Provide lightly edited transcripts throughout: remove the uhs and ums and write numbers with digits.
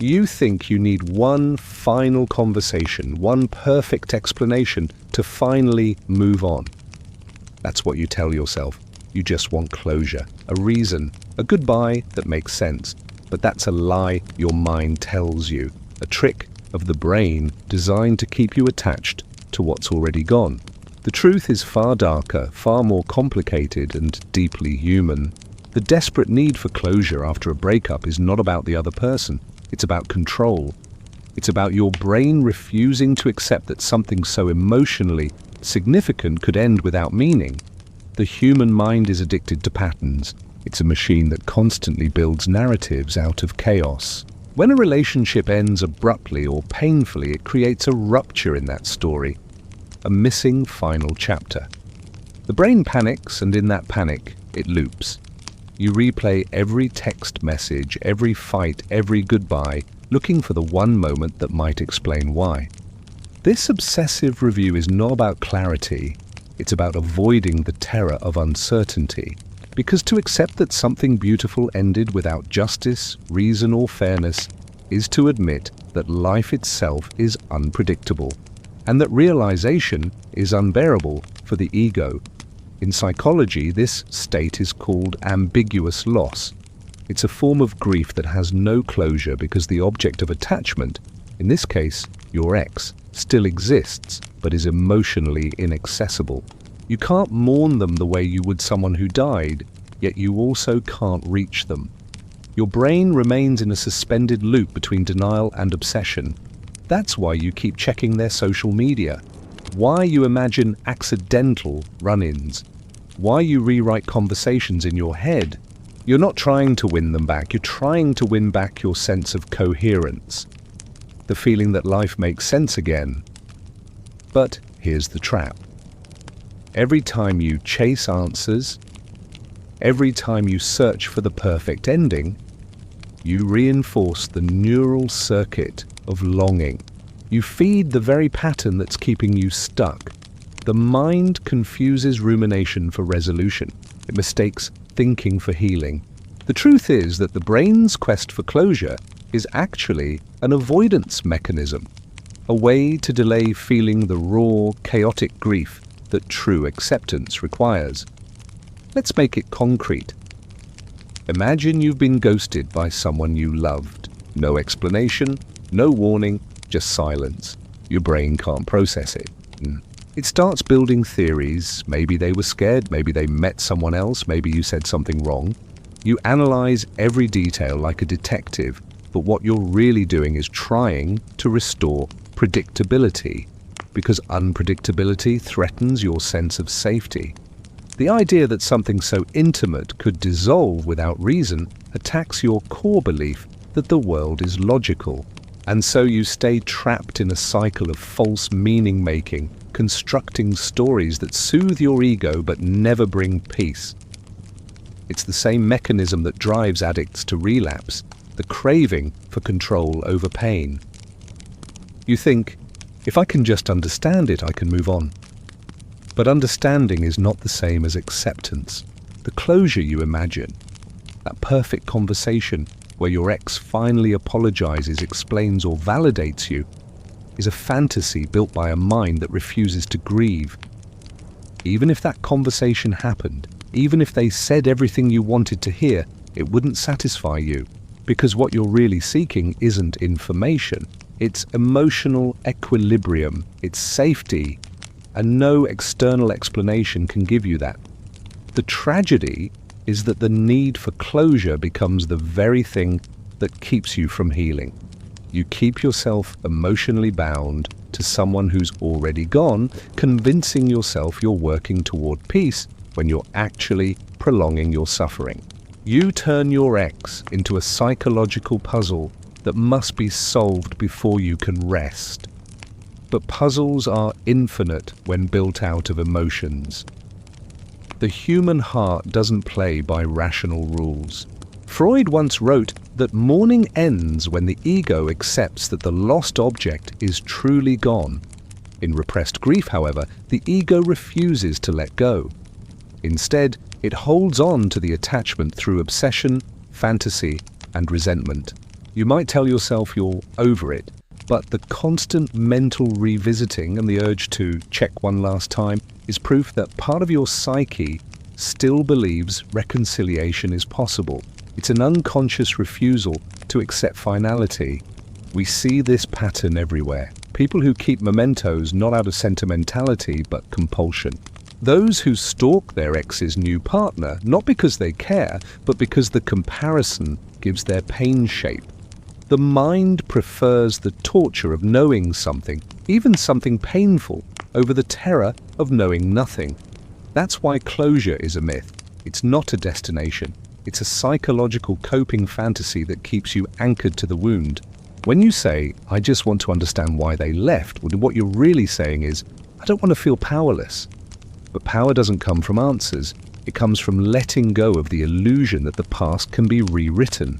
You think you need one final conversation, one perfect explanation to finally move on. That's what you tell yourself. You just want closure, a reason, a goodbye that makes sense. But that's a lie your mind tells you, a trick of the brain designed to keep you attached to what's already gone. The truth is far darker, far more complicated and deeply human. The desperate need for closure after a breakup is not about the other person. It's about control. It's about your brain refusing to accept that something so emotionally significant could end without meaning. The human mind is addicted to patterns. It's a machine that constantly builds narratives out of chaos. When a relationship ends abruptly or painfully, it creates a rupture in that story, a missing final chapter. The brain panics, and in that panic, it loops. You replay every text message, every fight, every goodbye, looking for the one moment that might explain why. This obsessive review is not about clarity, it's about avoiding the terror of uncertainty. Because to accept that something beautiful ended without justice, reason, or fairness is to admit that life itself is unpredictable, and that realization is unbearable for the ego. In psychology, this state is called ambiguous loss. It's a form of grief that has no closure because the object of attachment, in this case, your ex, still exists, but is emotionally inaccessible. You can't mourn them the way you would someone who died, yet you also can't reach them. Your brain remains in a suspended loop between denial and obsession. That's why you keep checking their social media, why you imagine accidental run-ins, why you rewrite conversations in your head. You're not trying to win them back, you're trying to win back your sense of coherence, the feeling that life makes sense again. But here's the trap. Every time you chase answers, every time you search for the perfect ending, you reinforce the neural circuit of longing. You feed the very pattern that's keeping you stuck. The mind confuses rumination for resolution. It mistakes thinking for healing. The truth is that the brain's quest for closure is actually an avoidance mechanism, a way to delay feeling the raw, chaotic grief that true acceptance requires. Let's make it concrete. Imagine you've been ghosted by someone you loved. No explanation, no warning, just silence. Your brain can't process it. It starts building theories. Maybe they were scared, maybe they met someone else, maybe you said something wrong. You analyze every detail like a detective, but what you're really doing is trying to restore predictability, because unpredictability threatens your sense of safety. The idea that something so intimate could dissolve without reason attacks your core belief that the world is logical. And so you stay trapped in a cycle of false meaning-making, constructing stories that soothe your ego but never bring peace. It's the same mechanism that drives addicts to relapse, the craving for control over pain. You think, if I can just understand it, I can move on. But understanding is not the same as acceptance. The closure you imagine, that perfect conversation where your ex finally apologizes, explains, or validates you, is a fantasy built by a mind that refuses to grieve. Even if that conversation happened, even if they said everything you wanted to hear, it wouldn't satisfy you, because what you're really seeking isn't information. It's emotional equilibrium, it's safety, and no external explanation can give you that. The tragedy is that the need for closure becomes the very thing that keeps you from healing. You keep yourself emotionally bound to someone who's already gone, convincing yourself you're working toward peace when you're actually prolonging your suffering. You turn your ex into a psychological puzzle that must be solved before you can rest. But puzzles are infinite when built out of emotions. The human heart doesn't play by rational rules. Freud once wrote that mourning ends when the ego accepts that the lost object is truly gone. In repressed grief, however, the ego refuses to let go. Instead, it holds on to the attachment through obsession, fantasy, and resentment. You might tell yourself you're over it, but the constant mental revisiting and the urge to check one last time is proof that part of your psyche still believes reconciliation is possible. It's an unconscious refusal to accept finality. We see this pattern everywhere. People who keep mementos not out of sentimentality but compulsion. Those who stalk their ex's new partner, not because they care, but because the comparison gives their pain shape. The mind prefers the torture of knowing something, even something painful, over the terror of knowing nothing. That's why closure is a myth. It's not a destination. It's a psychological coping fantasy that keeps you anchored to the wound. When you say, I just want to understand why they left, what you're really saying is, I don't want to feel powerless. But power doesn't come from answers. It comes from letting go of the illusion that the past can be rewritten.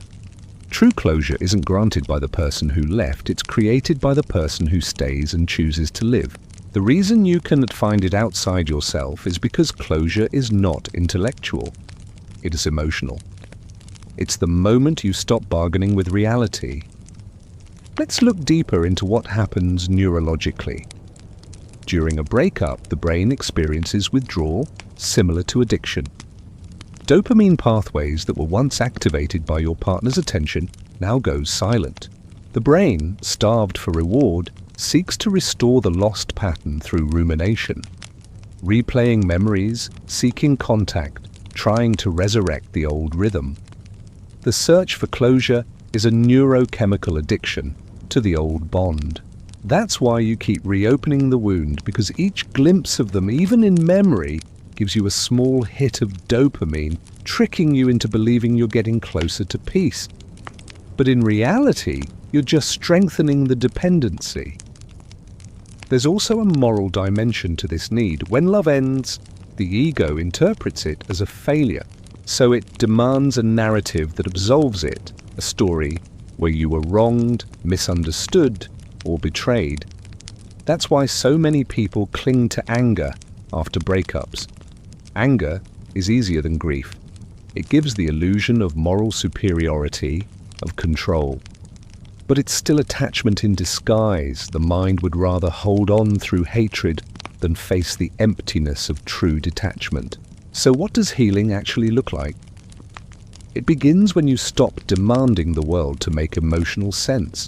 True closure isn't granted by the person who left, it's created by the person who stays and chooses to live. The reason you cannot find it outside yourself is because closure is not intellectual. It is emotional. It's the moment you stop bargaining with reality. Let's look deeper into what happens neurologically. During a breakup, the brain experiences withdrawal, similar to addiction. Dopamine pathways that were once activated by your partner's attention now goes silent. The brain, starved for reward, seeks to restore the lost pattern through rumination. Replaying memories, seeking contact, trying to resurrect the old rhythm. The search for closure is a neurochemical addiction to the old bond. That's why you keep reopening the wound, because each glimpse of them, even in memory, gives you a small hit of dopamine, tricking you into believing you're getting closer to peace. But in reality, you're just strengthening the dependency. There's also a moral dimension to this need. When love ends, the ego interprets it as a failure, so it demands a narrative that absolves it, a story where you were wronged, misunderstood, or betrayed. That's why so many people cling to anger after breakups. Anger is easier than grief. It gives the illusion of moral superiority, of control. But it's still attachment in disguise. The mind would rather hold on through hatred than face the emptiness of true detachment. So what does healing actually look like? It begins when you stop demanding the world to make emotional sense.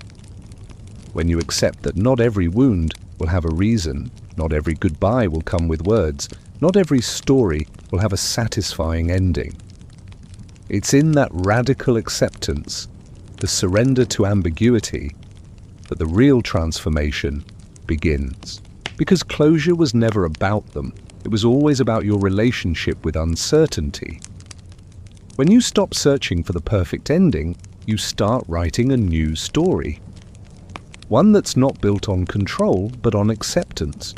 When you accept that not every wound will have a reason, not every goodbye will come with words, not every story will have a satisfying ending. It's in that radical acceptance, the surrender to ambiguity, that the real transformation begins. Because closure was never about them. It was always about your relationship with uncertainty. When you stop searching for the perfect ending, you start writing a new story. One that's not built on control, but on acceptance.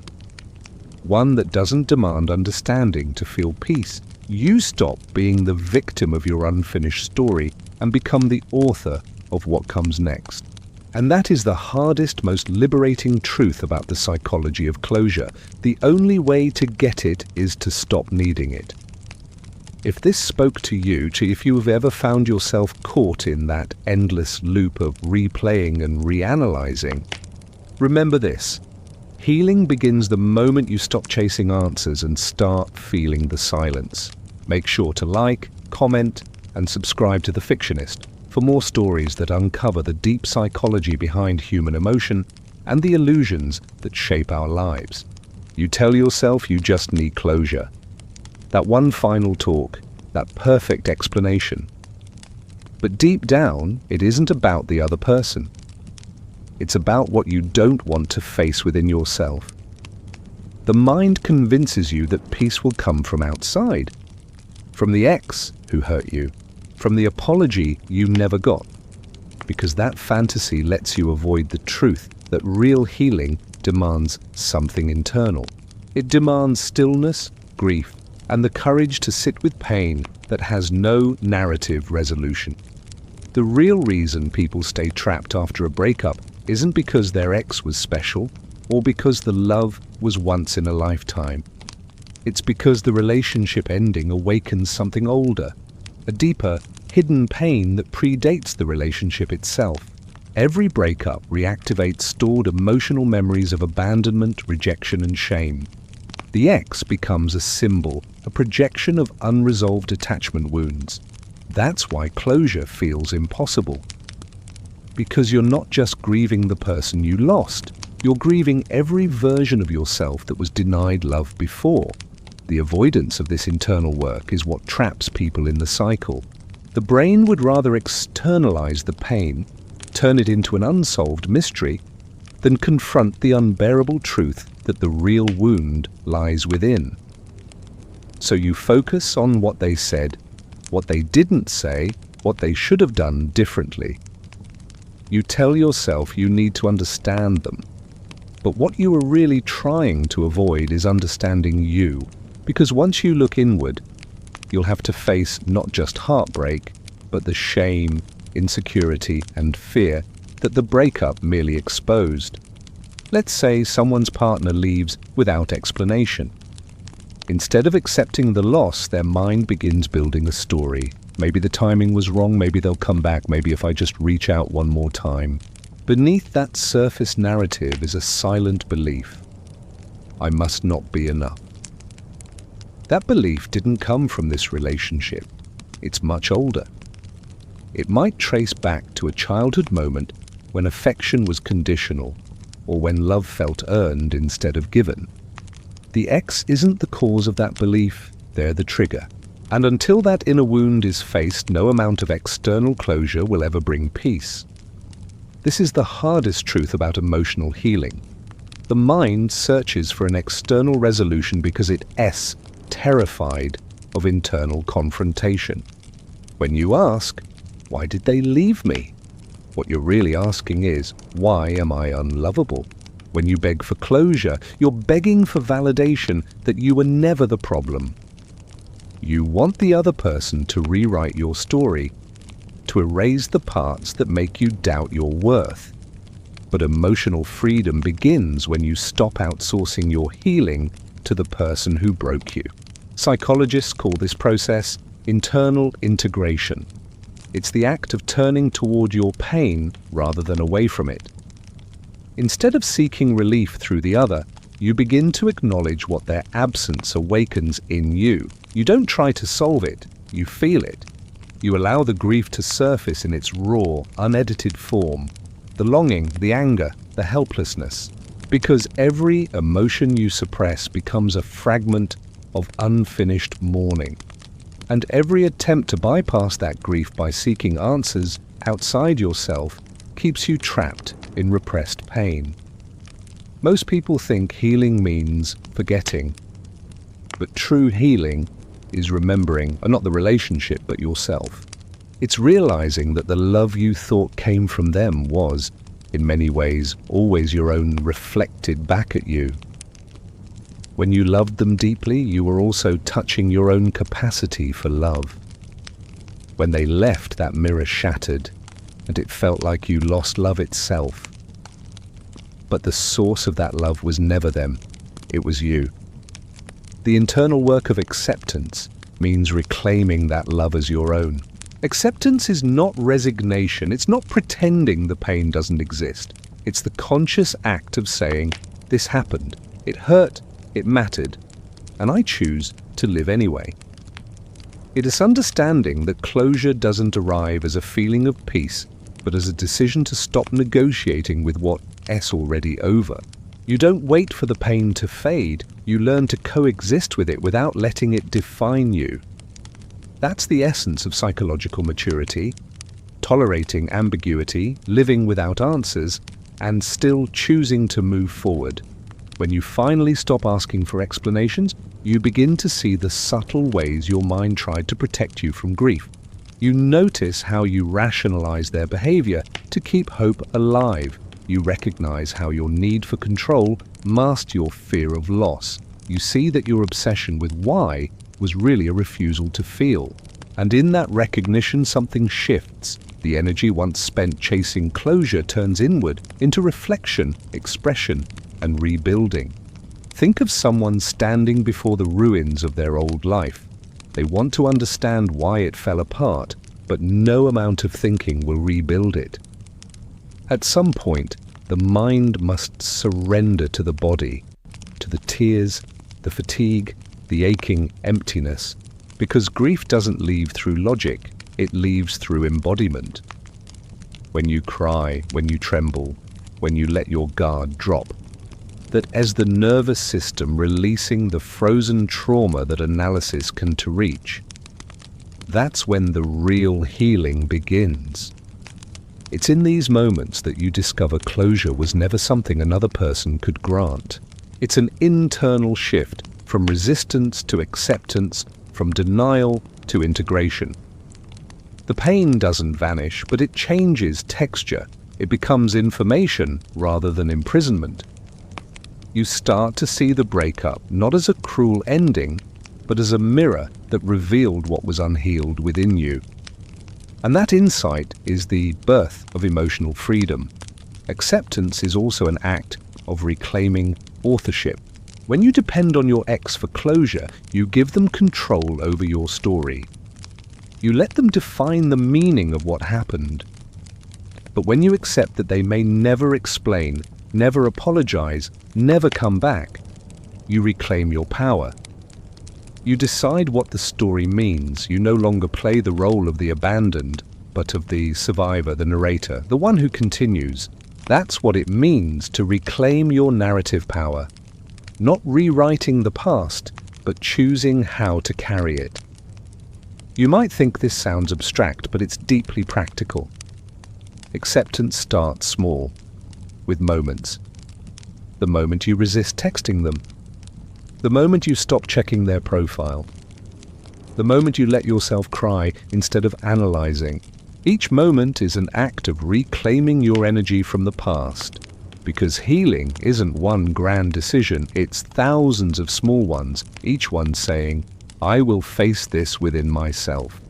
One that doesn't demand understanding to feel peace. You stop being the victim of your unfinished story and become the author of what comes next. And that is the hardest, most liberating truth about the psychology of closure. The only way to get it is to stop needing it. If this spoke to you, if you have ever found yourself caught in that endless loop of replaying and reanalyzing, remember this. Healing begins the moment you stop chasing answers and start feeling the silence. Make sure to like, comment, and subscribe to The Fictionist for more stories that uncover the deep psychology behind human emotion and the illusions that shape our lives. You tell yourself you just need closure. That one final talk, that perfect explanation. But deep down, it isn't about the other person. It's about what you don't want to face within yourself. The mind convinces you that peace will come from outside, from the ex who hurt you, from the apology you never got, because that fantasy lets you avoid the truth that real healing demands something internal. It demands stillness, grief, and the courage to sit with pain that has no narrative resolution. The real reason people stay trapped after a breakup isn't because their ex was special or because the love was once in a lifetime. It's because the relationship ending awakens something older, a deeper, hidden pain that predates the relationship itself. Every breakup reactivates stored emotional memories of abandonment, rejection, and shame. The X becomes a symbol, a projection of unresolved attachment wounds. That's why closure feels impossible. Because you're not just grieving the person you lost, you're grieving every version of yourself that was denied love before. The avoidance of this internal work is what traps people in the cycle. The brain would rather externalize the pain, turn it into an unsolved mystery, than confront the unbearable truth that the real wound lies within. So you focus on what they said, what they didn't say, what they should have done differently. You tell yourself you need to understand them. But what you are really trying to avoid is understanding you, because once you look inward, you'll have to face not just heartbreak, but the shame, insecurity, and fear that the breakup merely exposed. Let's say someone's partner leaves without explanation. Instead of accepting the loss, their mind begins building a story. Maybe the timing was wrong, maybe they'll come back, maybe if I just reach out one more time. Beneath that surface narrative is a silent belief. I must not be enough. That belief didn't come from this relationship. It's much older. It might trace back to a childhood moment when affection was conditional, or when love felt earned instead of given. The X isn't the cause of that belief, they're the trigger. And until that inner wound is faced, no amount of external closure will ever bring peace. This is the hardest truth about emotional healing. The mind searches for an external resolution because it's terrified of internal confrontation. When you ask, why did they leave me? What you're really asking is, why am I unlovable? When you beg for closure, you're begging for validation that you were never the problem. You want the other person to rewrite your story, to erase the parts that make you doubt your worth. But emotional freedom begins when you stop outsourcing your healing to the person who broke you. Psychologists call this process internal integration. It's the act of turning toward your pain rather than away from it. Instead of seeking relief through the other, you begin to acknowledge what their absence awakens in you. You don't try to solve it, you feel it. You allow the grief to surface in its raw, unedited form. The longing, the anger, the helplessness. Because every emotion you suppress becomes a fragment of unfinished mourning. And every attempt to bypass that grief by seeking answers outside yourself keeps you trapped in repressed pain. Most people think healing means forgetting. But true healing is remembering, not the relationship, but yourself. It's realizing that the love you thought came from them was, in many ways, always your own reflected back at you. When you loved them deeply, you were also touching your own capacity for love. When they left, that mirror shattered, and it felt like you lost love itself. But the source of that love was never them, it was you. The internal work of acceptance means reclaiming that love as your own. Acceptance is not resignation, it's not pretending the pain doesn't exist. It's the conscious act of saying, this happened, it hurt, it mattered, and I choose to live anyway. It is understanding that closure doesn't arrive as a feeling of peace, but as a decision to stop negotiating with what's already over. You don't wait for the pain to fade, you learn to coexist with it without letting it define you. That's the essence of psychological maturity, tolerating ambiguity, living without answers, and still choosing to move forward. When you finally stop asking for explanations, you begin to see the subtle ways your mind tried to protect you from grief. You notice how you rationalize their behavior to keep hope alive. You recognize how your need for control masked your fear of loss. You see that your obsession with why was really a refusal to feel. And in that recognition, something shifts. The energy once spent chasing closure turns inward into reflection, expression, and rebuilding. Think of someone standing before the ruins of their old life. They want to understand why it fell apart, but no amount of thinking will rebuild it. At some point, the mind must surrender to the body, to the tears, the fatigue, the aching emptiness, because grief doesn't leave through logic, it leaves through embodiment. When you cry, when you tremble, when you let your guard drop, that as the nervous system releasing the frozen trauma that analysis can to reach, that's when the real healing begins. It's in these moments that you discover closure was never something another person could grant. It's an internal shift from resistance to acceptance, from denial to integration. The pain doesn't vanish, but it changes texture. It becomes information rather than imprisonment. You start to see the breakup not as a cruel ending, but as a mirror that revealed what was unhealed within you. And that insight is the birth of emotional freedom. Acceptance is also an act of reclaiming authorship. When you depend on your ex for closure, you give them control over your story. You let them define the meaning of what happened. But when you accept that they may never explain, never apologize, never come back, you reclaim your power. You decide what the story means. You no longer play the role of the abandoned, but of the survivor, the narrator, the one who continues. That's what it means to reclaim your narrative power. Not rewriting the past, but choosing how to carry it. You might think this sounds abstract, but it's deeply practical. Acceptance starts small, with moments. The moment you resist texting them. The moment you stop checking their profile. The moment you let yourself cry instead of analyzing. Each moment is an act of reclaiming your energy from the past. Because healing isn't one grand decision, it's thousands of small ones, each one saying, I will face this within myself.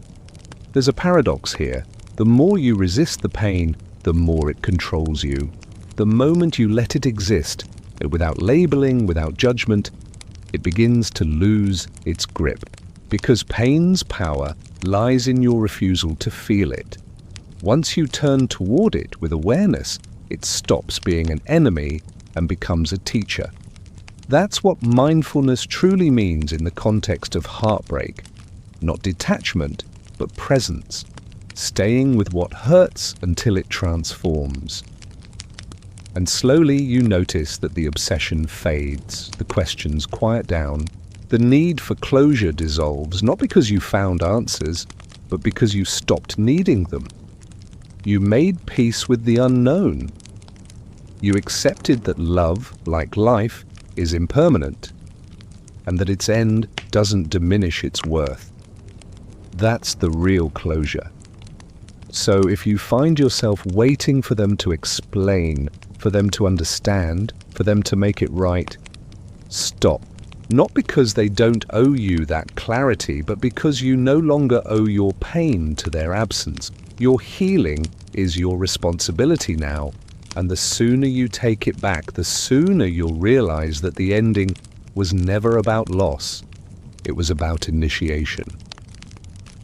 There's a paradox here. The more you resist the pain, the more it controls you. The moment you let it exist, without labeling, without judgment, it begins to lose its grip. Because pain's power lies in your refusal to feel it. Once you turn toward it with awareness, it stops being an enemy and becomes a teacher. That's what mindfulness truly means in the context of heartbreak. Not detachment, but presence. Staying with what hurts until it transforms. And slowly you notice that the obsession fades, the questions quiet down, the need for closure dissolves, not because you found answers, but because you stopped needing them. You made peace with the unknown. You accepted that love, like life, is impermanent, and that its end doesn't diminish its worth. That's the real closure. So if you find yourself waiting for them to explain, for them to understand, for them to make it right, stop. Not because they don't owe you that clarity, but because you no longer owe your pain to their absence. Your healing is your responsibility now, and the sooner you take it back, the sooner you'll realize that the ending was never about loss. It was about initiation.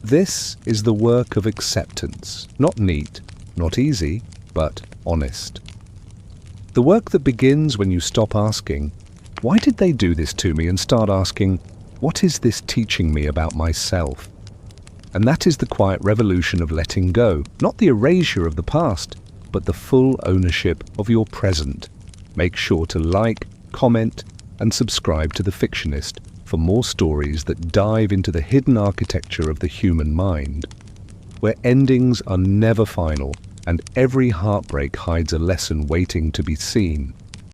This is the work of acceptance, not neat, not easy, but honest. The work that begins when you stop asking, why did they do this to me, and start asking, what is this teaching me about myself? And that is the quiet revolution of letting go, not the erasure of the past, but the full ownership of your present. Make sure to like, comment, and subscribe to The Fictionist for more stories that dive into the hidden architecture of the human mind, where endings are never final and every heartbreak hides a lesson waiting to be seen.